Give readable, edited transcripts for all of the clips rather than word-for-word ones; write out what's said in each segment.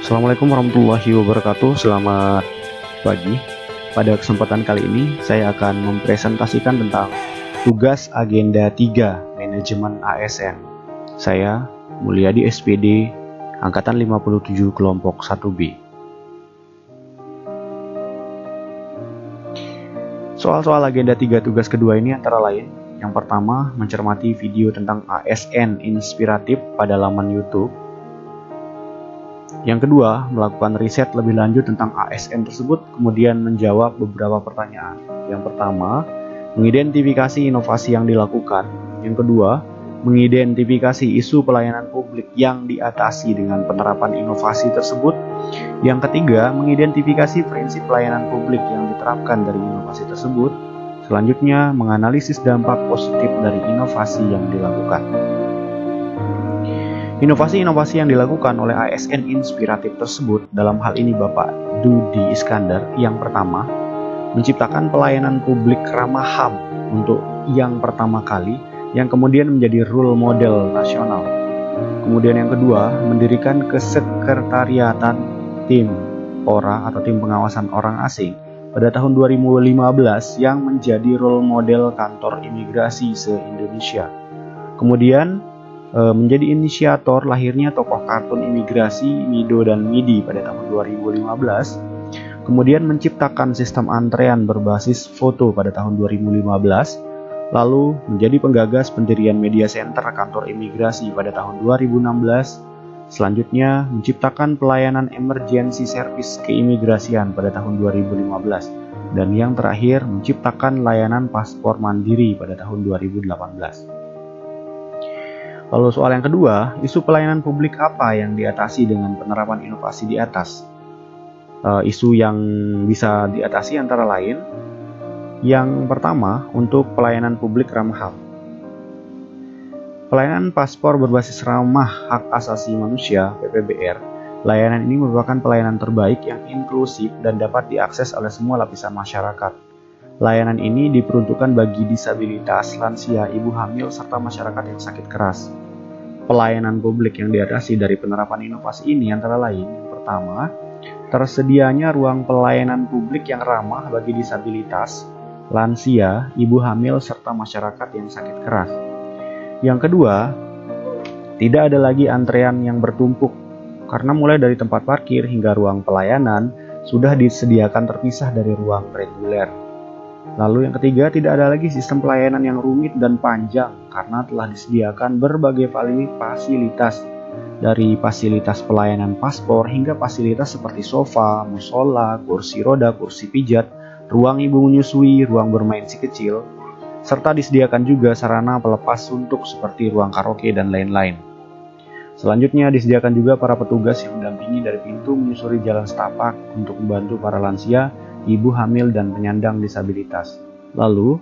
Assalamualaikum warahmatullahi wabarakatuh. Selamat pagi. Pada kesempatan kali ini saya akan mempresentasikan tentang tugas agenda 3 manajemen ASN. Saya Mulyadi SPD angkatan 57 kelompok 1B. Soal-soal agenda 3 tugas kedua ini antara lain: yang pertama, mencermati video tentang ASN inspiratif pada laman YouTube. Yang kedua, melakukan riset lebih lanjut tentang ASN tersebut, kemudian menjawab beberapa pertanyaan. Yang pertama, mengidentifikasi inovasi yang dilakukan. Yang kedua, mengidentifikasi isu pelayanan publik yang diatasi dengan penerapan inovasi tersebut. Yang ketiga, mengidentifikasi prinsip pelayanan publik yang diterapkan dari inovasi tersebut. Selanjutnya, menganalisis dampak positif dari inovasi yang dilakukan. Inovasi-inovasi yang dilakukan oleh ASN inspiratif tersebut, dalam hal ini Bapak Dudi Iskandar, yang pertama, menciptakan pelayanan publik ramah HAM untuk yang pertama kali, yang kemudian menjadi role model nasional. Kemudian yang kedua, mendirikan kesekretariatan tim PORA atau tim pengawasan orang asing pada tahun 2015 yang menjadi role model kantor imigrasi se-Indonesia. Kemudian menjadi inisiator lahirnya tokoh kartun imigrasi Mido dan Midi pada tahun 2015. Kemudian menciptakan sistem antrean berbasis foto pada tahun 2015. Lalu menjadi penggagas pendirian media center kantor imigrasi pada tahun 2016. Selanjutnya menciptakan pelayanan emergency service keimigrasian pada tahun 2015. Dan yang terakhir menciptakan layanan paspor mandiri pada tahun 2018. Lalu soal yang kedua, isu pelayanan publik apa yang diatasi dengan penerapan inovasi di atas? Isu yang bisa diatasi antara lain, yang pertama untuk pelayanan publik ramah HAM. Pelayanan paspor berbasis ramah hak asasi manusia (PPBR). Layanan ini merupakan pelayanan terbaik yang inklusif dan dapat diakses oleh semua lapisan masyarakat. Layanan ini diperuntukkan bagi disabilitas, lansia, ibu hamil, serta masyarakat yang sakit keras. Pelayanan publik yang diatasi dari penerapan inovasi ini antara lain, yang pertama, tersedianya ruang pelayanan publik yang ramah bagi disabilitas, lansia, ibu hamil, serta masyarakat yang sakit keras. Yang kedua, tidak ada lagi antrean yang bertumpuk, karena mulai dari tempat parkir hingga ruang pelayanan sudah disediakan terpisah dari ruang reguler. Lalu yang ketiga, tidak ada lagi sistem pelayanan yang rumit dan panjang karena telah disediakan berbagai fasilitas, dari fasilitas pelayanan paspor hingga fasilitas seperti sofa, musola, kursi roda, kursi pijat, ruang ibu menyusui, ruang bermain si kecil, serta disediakan juga sarana pelepas suntuk seperti ruang karaoke dan lain-lain. Selanjutnya disediakan juga para petugas yang mendampingi dari pintu menyusuri jalan setapak untuk membantu para lansia, ibu hamil, dan penyandang disabilitas. Lalu,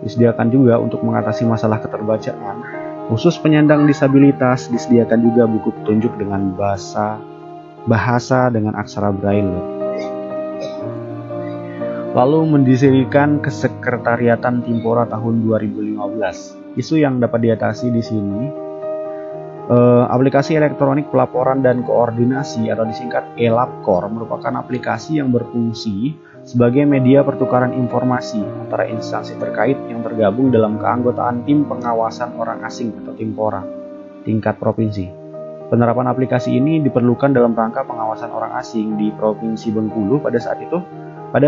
disediakan juga untuk mengatasi masalah keterbacaan. Khusus penyandang disabilitas, disediakan juga buku petunjuk dengan bahasa dengan aksara Braille. Lalu mendirikan kesekretariatan tim PORA tahun 2015. Isu yang dapat diatasi di sini, aplikasi elektronik pelaporan dan koordinasi atau disingkat ELAPKOR merupakan aplikasi yang berfungsi sebagai media pertukaran informasi antara instansi terkait yang tergabung dalam keanggotaan tim pengawasan orang asing atau tim PORA tingkat provinsi. Penerapan aplikasi ini diperlukan dalam rangka pengawasan orang asing di Provinsi Bengkulu pada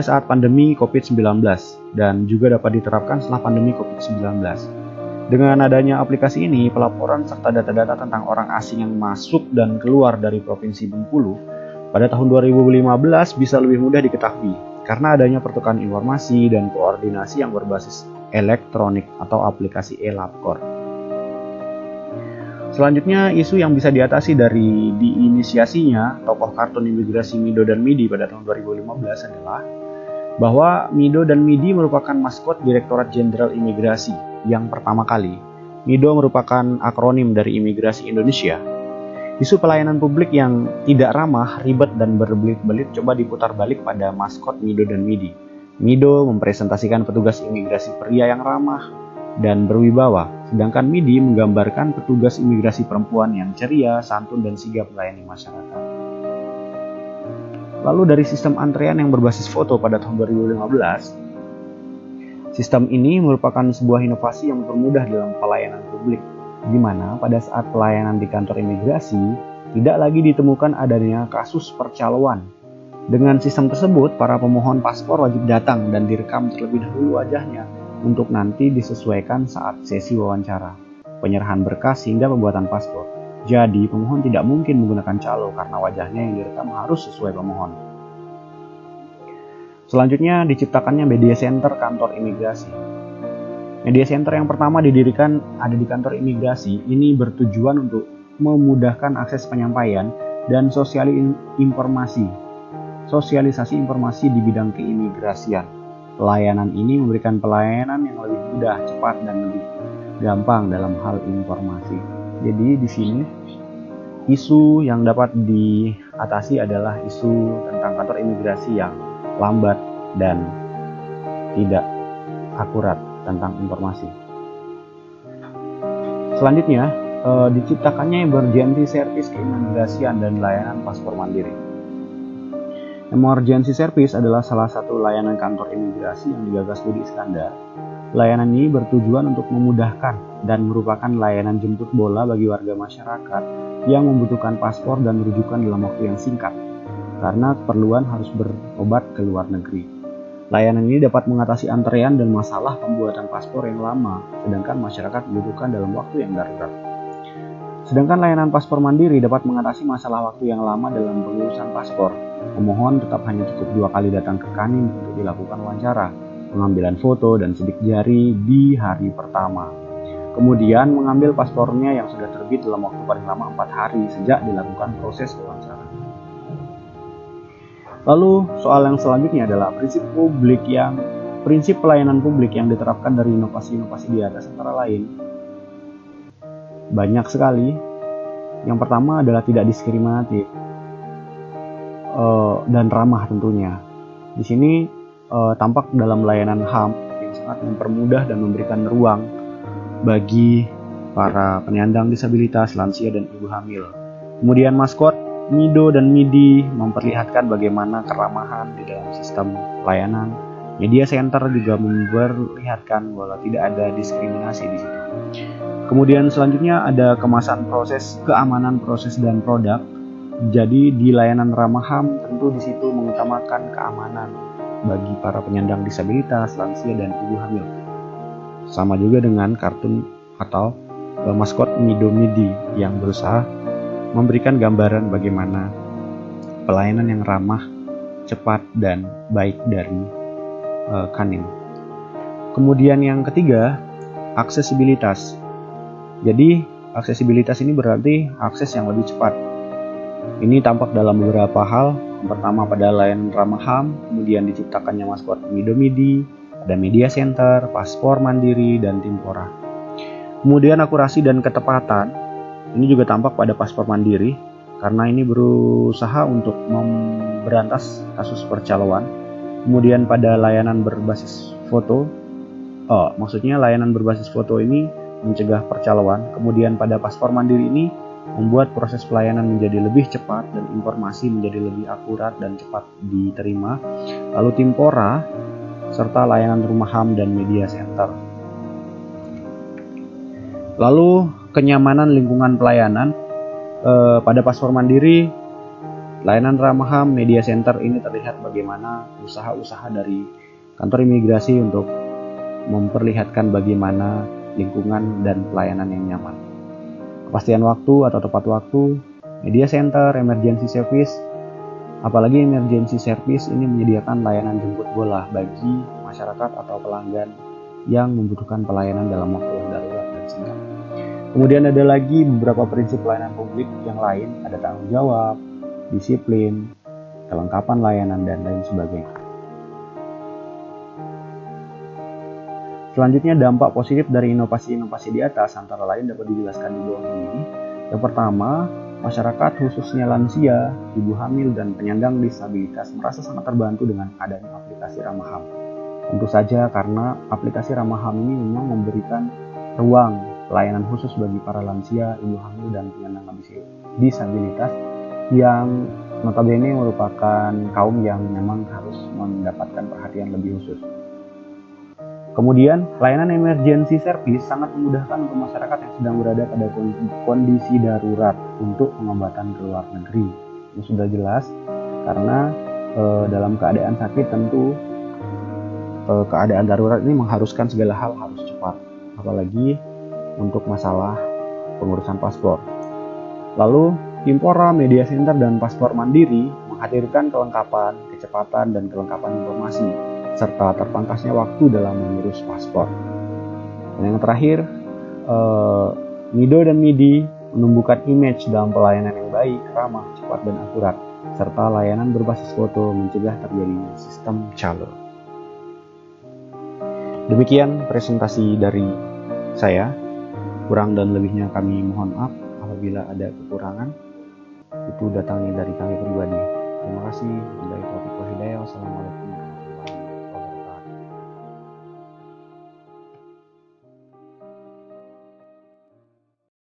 saat pandemi COVID-19 dan juga dapat diterapkan setelah pandemi COVID-19. Dengan adanya aplikasi ini, pelaporan serta data-data tentang orang asing yang masuk dan keluar dari Provinsi Bengkulu pada tahun 2015 bisa lebih mudah diketahui karena adanya pertukaran informasi dan koordinasi yang berbasis elektronik atau aplikasi ELAPKOR. Selanjutnya, isu yang bisa diatasi dari diinisiasinya tokoh kartun imigrasi Mido dan Midi pada tahun 2015 adalah bahwa Mido dan Midi merupakan maskot Direktorat Jenderal Imigrasi yang pertama kali. Mido merupakan akronim dari Imigrasi Indonesia. Isu pelayanan publik yang tidak ramah, ribet, dan berbelit-belit coba diputar balik pada maskot Mido dan Midi. Mido mempresentasikan petugas imigrasi pria yang ramah dan berwibawa, sedangkan Midi menggambarkan petugas imigrasi perempuan yang ceria, santun, dan sigap melayani masyarakat. Lalu dari sistem antrean yang berbasis foto pada tahun 2015, sistem ini merupakan sebuah inovasi yang mempermudah dalam pelayanan publik, di mana pada saat pelayanan di kantor imigrasi tidak lagi ditemukan adanya kasus percaloan. Dengan sistem tersebut, para pemohon paspor wajib datang dan direkam terlebih dahulu wajahnya untuk nanti disesuaikan saat sesi wawancara, penyerahan berkas hingga pembuatan paspor. Jadi, pemohon tidak mungkin menggunakan calo karena wajahnya yang direkam harus sesuai pemohon. Selanjutnya, diciptakannya media center kantor imigrasi. Media center yang pertama didirikan ada di kantor imigrasi. Ini bertujuan untuk memudahkan akses penyampaian dan sosialisasi informasi di bidang keimigrasian. Pelayanan ini memberikan pelayanan yang lebih mudah, cepat, dan lebih gampang dalam hal informasi. Jadi di sini isu yang dapat diatasi adalah isu tentang kantor imigrasi yang lambat dan tidak akurat tentang informasi. Selanjutnya, diciptakannya emergency service keimigrasian dan layanan paspor mandiri. Emergency service adalah salah satu layanan kantor imigrasi yang digagas Budi Iskandar. Layanan ini bertujuan untuk memudahkan dan merupakan layanan jemput bola bagi warga masyarakat yang membutuhkan paspor dan rujukan dalam waktu yang singkat, karena keperluan harus berobat ke luar negeri. Layanan ini dapat mengatasi antrean dan masalah pembuatan paspor yang lama, sedangkan masyarakat membutuhkan dalam waktu yang darurat. Sedangkan layanan paspor mandiri dapat mengatasi masalah waktu yang lama dalam pengurusan paspor. Pemohon tetap hanya cukup 2 kali datang ke Kanin untuk dilakukan wawancara, pengambilan foto, dan sidik jari di hari pertama. Kemudian mengambil paspornya yang sudah terbit dalam waktu paling lama 4 hari sejak dilakukan proses wawancara. Lalu soal yang selanjutnya adalah prinsip pelayanan publik yang diterapkan dari inovasi-inovasi di atas antara lain banyak sekali. Yang pertama adalah tidak diskriminatif dan ramah tentunya. Di sini tampak dalam layanan HAM yang sangat mempermudah dan memberikan ruang bagi para penyandang disabilitas, lansia, dan ibu hamil. Kemudian maskot Mido dan Midi memperlihatkan bagaimana keramahan di dalam sistem pelayanan. Media center juga memperlihatkan bahwa tidak ada diskriminasi di situ. Kemudian selanjutnya ada kemasan proses, keamanan proses dan produk. Jadi di layanan ramah HAM tentu di situ mengutamakan keamanan bagi para penyandang disabilitas, lansia, dan ibu hamil. Sama juga dengan kartun atau maskot Mido Midi yang berusaha memberikan gambaran bagaimana pelayanan yang ramah, cepat, dan baik dari Kanin. Kemudian yang ketiga, aksesibilitas. Jadi aksesibilitas ini berarti akses yang lebih cepat. Ini tampak dalam beberapa hal. Yang pertama pada layanan ramah HAM, kemudian diciptakannya maskot Mido Midi, ada media center, paspor mandiri, dan Timpora. Kemudian akurasi dan ketepatan, ini juga tampak pada paspor mandiri, karena ini berusaha untuk memberantas kasus percaloan. Kemudian pada layanan berbasis foto, layanan berbasis foto ini mencegah percaloan. Kemudian pada paspor mandiri ini membuat proses pelayanan menjadi lebih cepat dan informasi menjadi lebih akurat dan cepat diterima. Lalu Timpora serta layanan rumah HAM dan media center. Lalu kenyamanan lingkungan pelayanan pada paspor mandiri, layanan ramah HAM, media center ini terlihat bagaimana usaha-usaha dari kantor imigrasi untuk memperlihatkan bagaimana lingkungan dan pelayanan yang nyaman. Kepastian waktu atau tepat waktu, media center, emergency service. Apalagi emergency service ini menyediakan layanan jemput bola bagi masyarakat atau pelanggan yang membutuhkan pelayanan dalam waktu yang darurat dan singkat. Kemudian ada lagi beberapa prinsip pelayanan publik yang lain, ada tanggung jawab, disiplin, kelengkapan layanan, dan lain sebagainya. Selanjutnya dampak positif dari inovasi-inovasi di atas antara lain dapat dijelaskan di bawah ini. Yang pertama, masyarakat khususnya lansia, ibu hamil, dan penyandang disabilitas merasa sangat terbantu dengan adanya aplikasi ramah HAM. Tentu saja karena aplikasi ramah HAM ini memang memberikan ruang pelayanan khusus bagi para lansia, ibu hamil, dan penyandang disabilitas yang notabene merupakan kaum yang memang harus mendapatkan perhatian lebih khusus. Kemudian, layanan emergency service sangat memudahkan untuk masyarakat yang sedang berada pada kondisi darurat untuk pengobatan ke luar negeri. Ini sudah jelas, karena dalam keadaan sakit tentu keadaan darurat ini mengharuskan segala hal harus cepat, apalagi untuk masalah pengurusan paspor. Lalu, Timpora, Media Center, dan Paspor Mandiri menghadirkan kelengkapan, kecepatan, dan kelengkapan informasi, serta terpangkasnya waktu dalam mengurus paspor. Dan yang terakhir, Mido dan Midi menumbuhkan image dalam pelayanan yang baik, ramah, cepat, dan akurat, serta layanan berbasis foto mencegah terjadinya sistem calo. Demikian presentasi dari saya. Kurang dan lebihnya kami mohon maaf apabila ada kekurangan. Itu datangnya dari kami pribadi. Terima kasih. Wassalamualaikum warahmatullahi wabarakatuh.